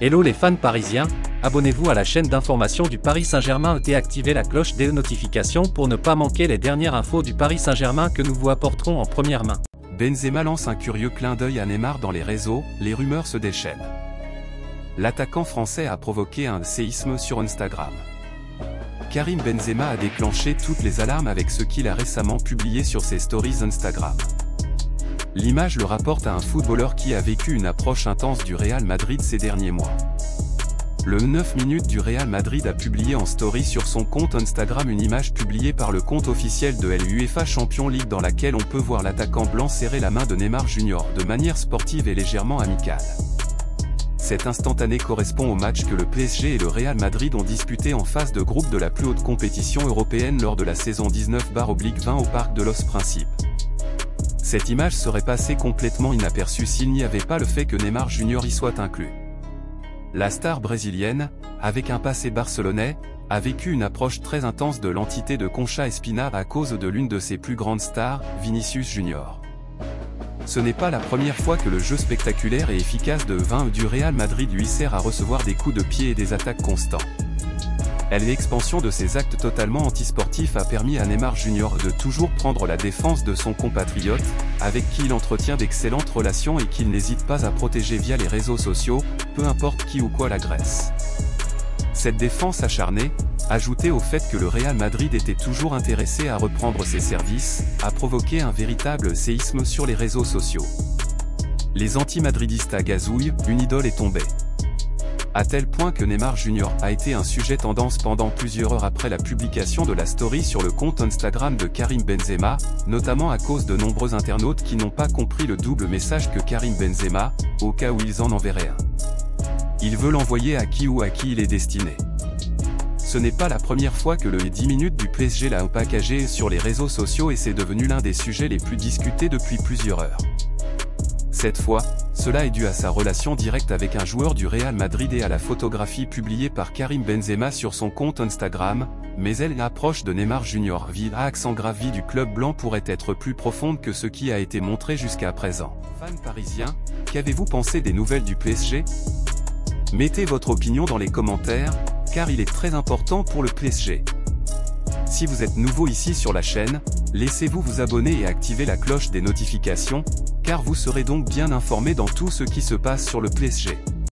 Hello les fans parisiens, abonnez-vous à la chaîne d'information du Paris Saint-Germain et activez la cloche des notifications pour ne pas manquer les dernières infos du Paris Saint-Germain que nous vous apporterons en première main. Benzema lance un curieux clin d'œil à Neymar dans les réseaux, les rumeurs se déchaînent. L'attaquant français a provoqué un séisme sur Instagram. Karim Benzema a déclenché toutes les alarmes avec ce qu'il a récemment publié sur ses stories Instagram. L'image le rapporte à un footballeur qui a vécu une approche intense du Real Madrid ces derniers mois. Le 9 minutes du Real Madrid a publié en story sur son compte Instagram une image publiée par le compte officiel de l'UEFA Champions League dans laquelle on peut voir l'attaquant blanc serrer la main de Neymar Jr. de manière sportive et légèrement amicale. Cet instantané correspond au match que le PSG et le Real Madrid ont disputé en phase de groupe de la plus haute compétition européenne lors de la saison 19/20 au Parc de los Príncipes. Cette image serait passée complètement inaperçue s'il n'y avait pas le fait que Neymar Jr. y soit inclus. La star brésilienne, avec un passé barcelonais, a vécu une approche très intense de l'entité de Concha Espina à cause de l'une de ses plus grandes stars, Vinicius Jr. Ce n'est pas la première fois que le jeu spectaculaire et efficace de 20 du Real Madrid lui sert à recevoir des coups de pied et des attaques constants. L'expansion de ces actes totalement antisportifs a permis à Neymar Jr. de toujours prendre la défense de son compatriote, avec qui il entretient d'excellentes relations et qu'il n'hésite pas à protéger via les réseaux sociaux, peu importe qui ou quoi l'agresse. Cette défense acharnée, ajoutée au fait que le Real Madrid était toujours intéressé à reprendre ses services, a provoqué un véritable séisme sur les réseaux sociaux. Les anti-madridistes gazouillent, une idole est tombée. À tel point que Neymar Jr. a été un sujet tendance pendant plusieurs heures après la publication de la story sur le compte Instagram de Karim Benzema, notamment à cause de nombreux internautes qui n'ont pas compris le double message que Karim Benzema, au cas où ils en enverraient un. Il veut l'envoyer à qui ou à qui il est destiné. Ce n'est pas la première fois que le 10 minutes du PSG l'a packagé sur les réseaux sociaux et c'est devenu l'un des sujets les plus discutés depuis plusieurs heures. Cette fois, cela est dû à sa relation directe avec un joueur du Real Madrid et à la photographie publiée par Karim Benzema sur son compte Instagram, mais l'approche de Neymar Jr. à accent grave du club blanc pourrait être plus profonde que ce qui a été montré jusqu'à présent. Fans parisiens, qu'avez-vous pensé des nouvelles du PSG? Mettez votre opinion dans les commentaires, car il est très important pour le PSG. Si vous êtes nouveau ici sur la chaîne, laissez-vous vous abonner et activer la cloche des notifications, car vous serez donc bien informé dans tout ce qui se passe sur le PSG.